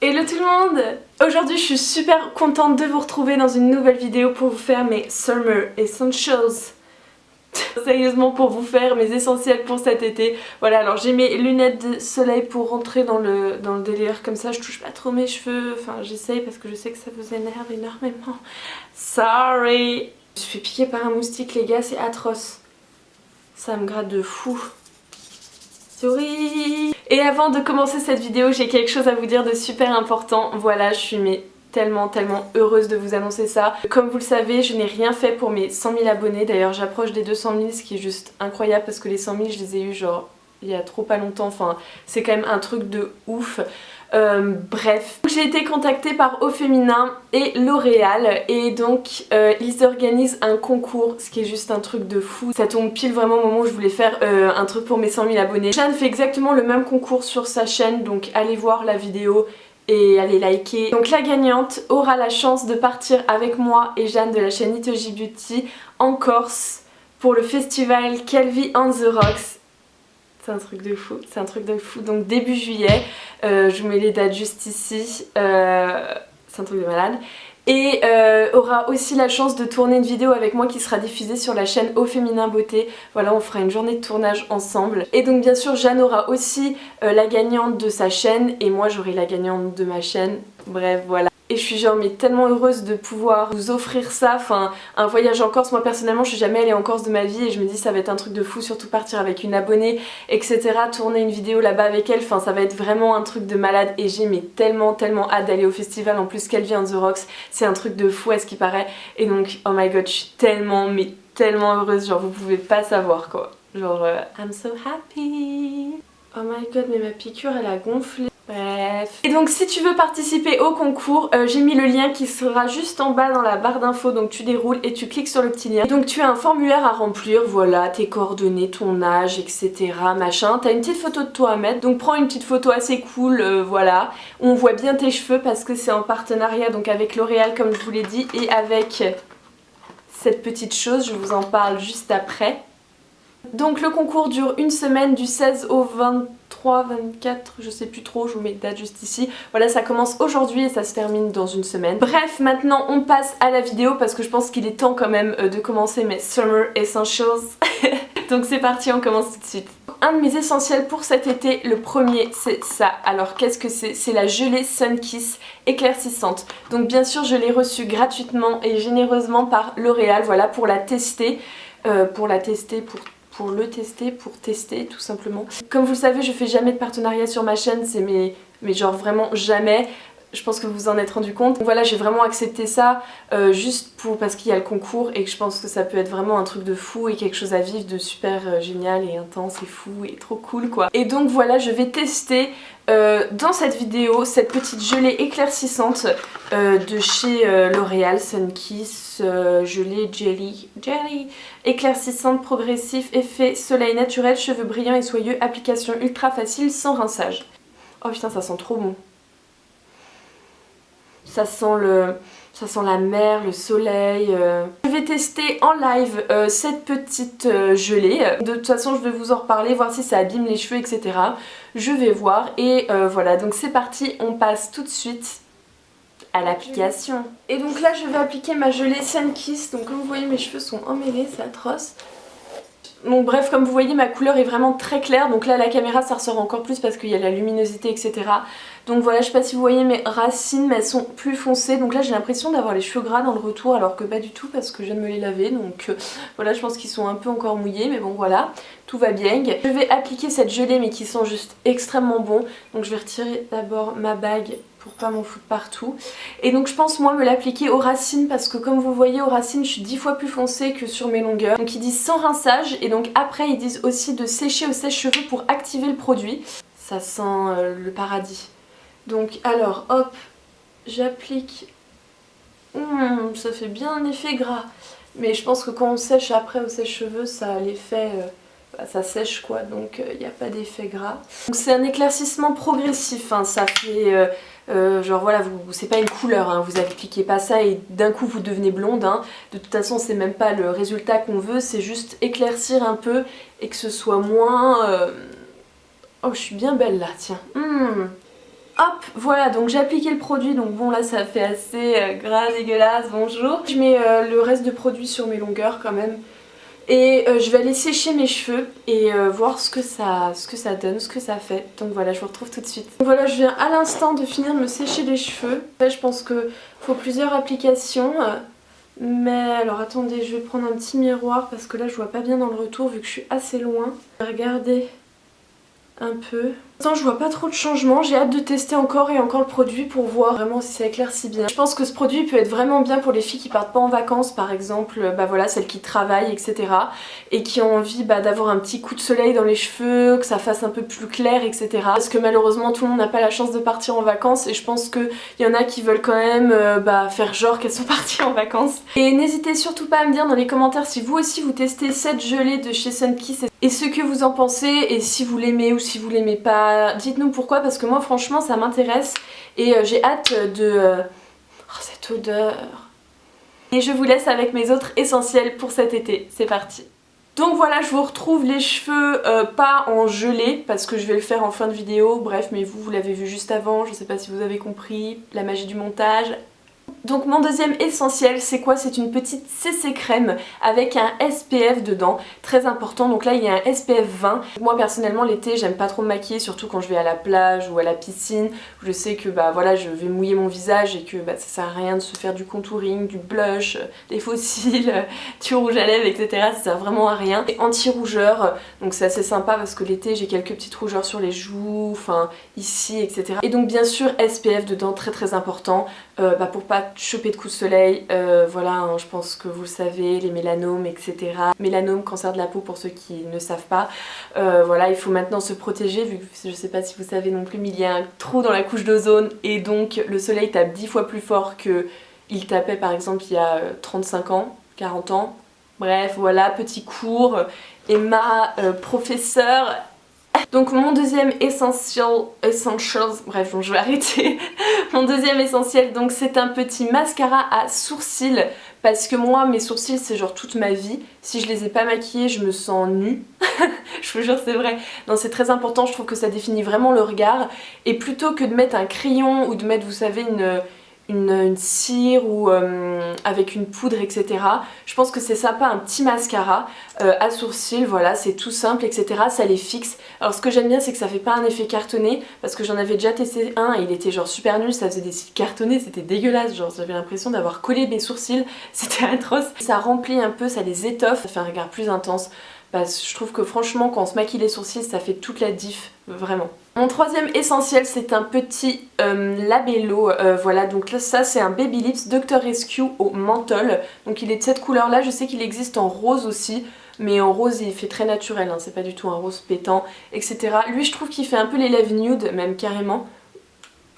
Hello tout le monde! Aujourd'hui je suis super contente de vous retrouver dans une nouvelle vidéo pour vous faire mes Summer Essentials. Sérieusement, pour vous faire mes essentiels pour cet été. Voilà, alors j'ai mes lunettes de soleil pour rentrer dans le délire, comme ça je touche pas trop mes cheveux. Enfin j'essaye parce que je sais que ça vous énerve énormément. Sorry! Je me suis fait piquer par un moustique les gars, c'est atroce. Ça me gratte de fou. Sorry. Et avant de commencer cette vidéo, j'ai quelque chose à vous dire de super important. Voilà, je suis tellement heureuse de vous annoncer ça. Comme vous le savez, je n'ai rien fait pour mes 100 000 abonnés. D'ailleurs, j'approche des 200 000, ce qui est juste incroyable parce que les 100 000, je les ai eu genre il y a trop pas longtemps. Enfin, c'est quand même un truc de ouf. Bref, j'ai été contactée par Au Féminin et L'Oréal et donc ils organisent un concours, ce qui est juste un truc de fou. Ça tombe pile vraiment au moment où je voulais faire un truc pour mes 100 000 abonnés. Jeanne fait exactement le même concours sur sa chaîne, donc allez voir la vidéo et allez liker. Donc la gagnante aura la chance de partir avec moi et Jeanne de la chaîne Itoji Beauty en Corse pour le festival Calvi on the Rocks. C'est un truc de fou, c'est un truc de fou. Donc début juillet, je vous mets les dates juste ici, c'est un truc de malade. Et aura aussi la chance de tourner une vidéo avec moi qui sera diffusée sur la chaîne Au Féminin Beauté. Voilà, on fera une journée de tournage ensemble. Et donc bien sûr, Jeanne aura aussi la gagnante de sa chaîne et moi j'aurai la gagnante de ma chaîne. Bref, voilà. Et je suis genre mais tellement heureuse de pouvoir vous offrir ça, enfin un voyage en Corse. Moi personnellement je suis jamais allée en Corse de ma vie et je me dis ça va être un truc de fou, surtout partir avec une abonnée etc, tourner une vidéo là-bas avec elle, enfin ça va être vraiment un truc de malade et j'ai tellement hâte d'aller au festival. En plus Calvi on the Rocks c'est un truc de fou à ce qui paraît et donc oh my god je suis tellement heureuse, genre vous pouvez pas savoir quoi, genre I'm so happy. Oh my god mais ma piqûre elle a gonflé. Bref. Et donc si tu veux participer au concours, j'ai mis le lien qui sera juste en bas dans la barre d'infos, donc tu déroules et tu cliques sur le petit lien. Et donc tu as un formulaire à remplir, voilà, tes coordonnées, ton âge, etc. machin. T'as une petite photo de toi à mettre, donc prends une petite photo assez cool, voilà. On voit bien tes cheveux parce que c'est en partenariat donc avec L'Oréal comme je vous l'ai dit et avec cette petite chose, je vous en parle juste après. Donc le concours dure une semaine du 16 au 23, 24, je sais plus trop, je vous mets les dates juste ici. Voilà, ça commence aujourd'hui et ça se termine dans une semaine. Bref, maintenant on passe à la vidéo parce que je pense qu'il est temps quand même de commencer mes Summer Essentials. Donc c'est parti, on commence tout de suite. Un de mes essentiels pour cet été, le premier c'est ça. Alors qu'est-ce que c'est? C'est la gelée Sun Kiss éclaircissante. Donc bien sûr je l'ai reçue gratuitement et généreusement par L'Oréal, voilà, pour la tester. Pour tester tout simplement. Comme vous le savez, je fais jamais de partenariat sur ma chaîne, c'est mais genre vraiment jamais. Je pense que vous vous en êtes rendu compte. Donc voilà, j'ai vraiment accepté ça juste parce qu'il y a le concours et que je pense que ça peut être vraiment un truc de fou et quelque chose à vivre de super génial et intense et fou et trop cool quoi. Et donc voilà, je vais tester dans cette vidéo cette petite gelée éclaircissante de chez L'Oréal, Sun Kiss gelée jelly éclaircissante progressif, effet soleil naturel, cheveux brillants et soyeux, application ultra facile sans rinçage. Oh putain, ça sent trop bon. Ça sent la mer, le soleil. Je vais tester en live cette petite gelée. De toute façon je vais vous en reparler, voir si ça abîme les cheveux etc. Je vais voir et voilà, donc c'est parti, on passe tout de suite à l'application. Et donc là je vais appliquer ma gelée Sun Kiss. Donc comme vous voyez mes cheveux sont emmêlés, c'est atroce. Donc bref, comme vous voyez ma couleur est vraiment très claire, donc là la caméra ça ressort encore plus parce qu'il y a la luminosité etc. Donc voilà, je sais pas si vous voyez mes racines mais elles sont plus foncées, donc là j'ai l'impression d'avoir les cheveux gras dans le retour alors que pas du tout parce que je viens de me les laver, donc voilà, je pense qu'ils sont un peu encore mouillés mais bon voilà, tout va bien. Je vais appliquer cette gelée mais qui sent juste extrêmement bon, donc je vais retirer d'abord ma bague pour pas m'en foutre partout. Et donc je pense moi me l'appliquer aux racines parce que comme vous voyez aux racines je suis 10 fois plus foncée que sur mes longueurs. Donc ils disent sans rinçage et donc après ils disent aussi de sécher au sèche-cheveux pour activer le produit. Ça sent le paradis. Donc alors hop, j'applique. Ça fait bien un effet gras. Mais je pense que quand on sèche après au sèche-cheveux ça a l'effet... ça sèche quoi, donc il n'y a pas d'effet gras. Donc c'est un éclaircissement progressif, hein, ça fait... genre voilà, c'est pas une couleur, hein, vous appliquez pas ça et d'un coup vous devenez blonde, hein. De toute façon c'est même pas le résultat qu'on veut, c'est juste éclaircir un peu et que ce soit moins... Oh je suis bien belle là, tiens. hop, voilà, donc j'ai appliqué le produit, donc bon là ça fait assez gras, dégueulasse, bonjour. Je mets le reste de produit sur mes longueurs quand même. Et je vais aller sécher mes cheveux et voir ce que ça donne, ce que ça fait. Donc voilà, je vous retrouve tout de suite. Donc voilà, je viens à l'instant de finir de me sécher les cheveux. Là, je pense qu'il faut plusieurs applications. Mais alors attendez, je vais prendre un petit miroir parce que là je vois pas bien dans le retour vu que je suis assez loin. Regardez un peu. Attends, je vois pas trop de changements, j'ai hâte de tester encore et encore le produit pour voir vraiment si ça éclaircit bien. Je pense que ce produit peut être vraiment bien pour les filles qui partent pas en vacances par exemple, bah voilà, celles qui travaillent etc. et qui ont envie d'avoir un petit coup de soleil dans les cheveux, que ça fasse un peu plus clair etc. Parce que malheureusement tout le monde n'a pas la chance de partir en vacances et je pense qu'il y en a qui veulent quand même faire genre qu'elles sont parties en vacances. Et n'hésitez surtout pas à me dire dans les commentaires si vous aussi vous testez cette gelée de chez Sunkiss et ce que vous en pensez et si vous l'aimez ou si vous l'aimez pas. Dites-nous pourquoi parce que moi franchement ça m'intéresse et j'ai hâte de... Oh cette odeur. Et je vous laisse avec mes autres essentiels pour cet été, c'est parti. Donc voilà, je vous retrouve les cheveux pas en gelée parce que je vais le faire en fin de vidéo, bref mais vous l'avez vu juste avant, je sais pas si vous avez compris, la magie du montage. Donc mon deuxième essentiel c'est quoi? C'est une petite CC crème avec un SPF dedans, très important, donc là il y a un SPF 20. Moi personnellement l'été j'aime pas trop me maquiller, surtout quand je vais à la plage ou à la piscine. Je sais que voilà je vais mouiller mon visage et que ça sert à rien de se faire du contouring, du blush, des faux cils, du rouge à lèvres etc. Ça sert vraiment à rien. Et anti-rougeur, donc c'est assez sympa parce que l'été j'ai quelques petites rougeurs sur les joues, enfin ici etc. Et donc bien sûr SPF dedans, très important, pour pas choper de coups de soleil, voilà hein, je pense que vous le savez, les mélanomes etc. Mélanome, cancer de la peau pour ceux qui ne savent pas, voilà il faut maintenant se protéger vu que je sais pas si vous savez non plus mais il y a un trou dans la couche d'ozone et donc le soleil tape 10 fois plus fort qu'il tapait par exemple il y a 35 ans, 40 ans, bref voilà petit cours et ma professeure. Donc mon deuxième essentials, bref bon, je vais arrêter. Mon deuxième essentiel donc c'est un petit mascara à sourcils parce que moi mes sourcils c'est genre toute ma vie. Si je les ai pas maquillés je me sens nue. Je vous jure c'est vrai. Non c'est très important, je trouve que ça définit vraiment le regard et plutôt que de mettre un crayon ou de mettre vous savez une cire ou avec une poudre etc. Je pense que c'est sympa un petit mascara à sourcils, voilà c'est tout simple etc. Ça les fixe. Alors ce que j'aime bien c'est que ça fait pas un effet cartonné parce que j'en avais déjà testé un et il était genre super nul, ça faisait des cils cartonnés, c'était dégueulasse, genre j'avais l'impression d'avoir collé mes sourcils, c'était atroce. Ça remplit un peu, ça les étoffe, ça fait un regard plus intense. Parce que je trouve que franchement quand on se maquille les sourcils ça fait toute la diff, vraiment. Mon troisième essentiel c'est un petit labello, voilà donc là ça c'est un Baby Lips Dr Rescue au menthol. Donc il est de cette couleur là, je sais qu'il existe en rose aussi. Mais en rose il fait très naturel, hein, c'est pas du tout un rose pétant etc. Lui je trouve qu'il fait un peu les lèvres nude même carrément.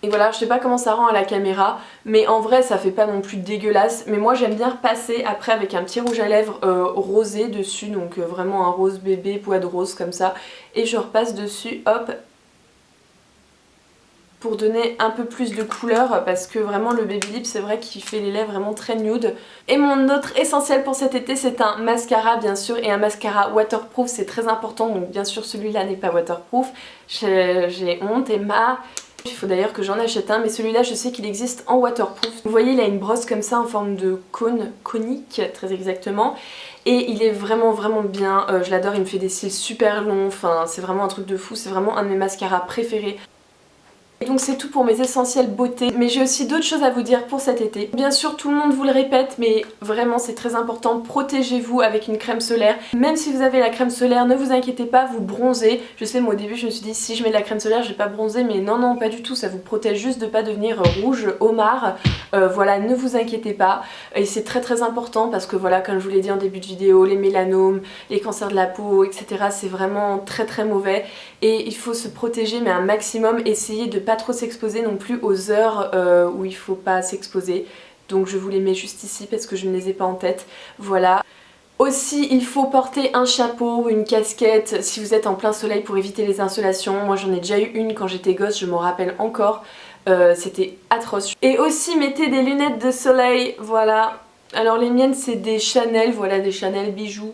Et voilà, je sais pas comment ça rend à la caméra, mais en vrai ça fait pas non plus dégueulasse. Mais moi j'aime bien repasser après avec un petit rouge à lèvres rosé dessus, donc vraiment un rose bébé, poids de rose comme ça. Et je repasse dessus, hop, pour donner un peu plus de couleur parce que vraiment le Baby Lips c'est vrai qu'il fait les lèvres vraiment très nude. Et mon autre essentiel pour cet été c'est un mascara bien sûr et un mascara waterproof, c'est très important, donc bien sûr celui-là n'est pas waterproof, j'ai honte Emma. Il faut d'ailleurs que j'en achète un, mais celui-là je sais qu'il existe en waterproof. Vous voyez il a une brosse comme ça en forme de cône, conique très exactement. Et il est vraiment bien, je l'adore, il me fait des cils super longs, enfin c'est vraiment un truc de fou, c'est vraiment un de mes mascaras préférés. Et donc c'est tout pour mes essentiels beauté, mais j'ai aussi d'autres choses à vous dire pour cet été. Bien sûr tout le monde vous le répète mais vraiment c'est très important, protégez-vous avec une crème solaire. Même si vous avez la crème solaire ne vous inquiétez pas, vous bronzez. Je sais moi au début je me suis dit si je mets de la crème solaire je vais pas bronzer, mais non pas du tout, ça vous protège juste de pas devenir rouge homard. Voilà, ne vous inquiétez pas et c'est très important parce que voilà comme je vous l'ai dit en début de vidéo, les mélanomes, les cancers de la peau etc. c'est vraiment très mauvais et il faut se protéger mais un maximum, essayer de pas trop s'exposer non plus aux heures où il faut pas s'exposer. Donc je vous les mets juste ici parce que je ne les ai pas en tête, voilà. Aussi il faut porter un chapeau ou une casquette si vous êtes en plein soleil pour éviter les insolations. Moi j'en ai déjà eu une quand j'étais gosse, je m'en rappelle encore, c'était atroce. Et aussi mettez des lunettes de soleil, voilà. Alors les miennes c'est des Chanel, voilà des Chanel bijoux,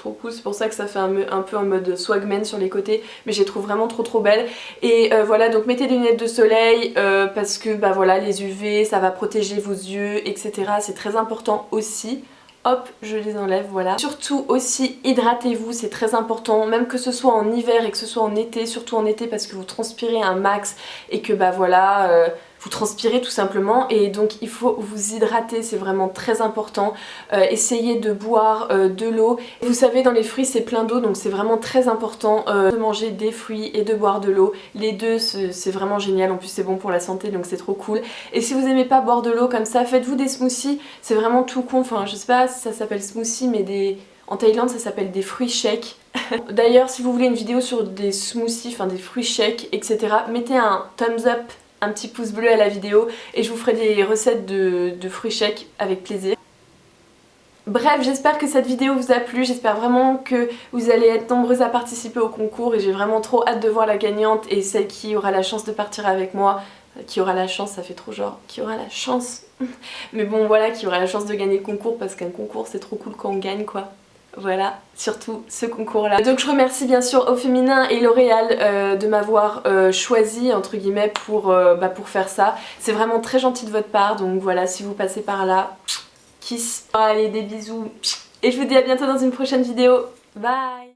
trop cool, c'est pour ça que ça fait un peu en mode swagman sur les côtés, mais je les trouve vraiment trop belles. Et voilà, donc mettez des lunettes de soleil parce que bah voilà, les UV ça va protéger vos yeux, etc. C'est très important aussi. Hop, je les enlève, voilà. Surtout aussi, hydratez-vous, c'est très important, même que ce soit en hiver et que ce soit en été, surtout en été parce que vous transpirez un max et que bah voilà, vous transpirez tout simplement et donc il faut vous hydrater, c'est vraiment très important. Essayez de boire de l'eau. Vous savez, dans les fruits c'est plein d'eau, donc c'est vraiment très important de manger des fruits et de boire de l'eau. Les deux c'est vraiment génial, en plus c'est bon pour la santé donc c'est trop cool. Et si vous aimez pas boire de l'eau comme ça, faites-vous des smoothies, c'est vraiment tout con, enfin je sais pas si ça s'appelle smoothie mais en Thaïlande ça s'appelle des fruits shakes. D'ailleurs si vous voulez une vidéo sur des smoothies, enfin des fruits shakes, etc. mettez un thumbs up, un petit pouce bleu à la vidéo et je vous ferai des recettes de fruits shakes avec plaisir. Bref, j'espère que cette vidéo vous a plu, j'espère vraiment que vous allez être nombreuses à participer au concours et j'ai vraiment trop hâte de voir la gagnante et celle qui aura la chance de partir avec moi. Qui aura la chance, ça fait trop genre, qui aura la chance. Mais bon voilà, qui aura la chance de gagner le concours parce qu'un concours c'est trop cool quand on gagne quoi. Voilà, surtout ce concours là. Donc je remercie bien sûr Au Féminin et L'Oréal de m'avoir choisi entre guillemets pour faire ça. C'est vraiment très gentil de votre part, donc voilà, si vous passez par là, kiss. Allez, des bisous et je vous dis à bientôt dans une prochaine vidéo. Bye.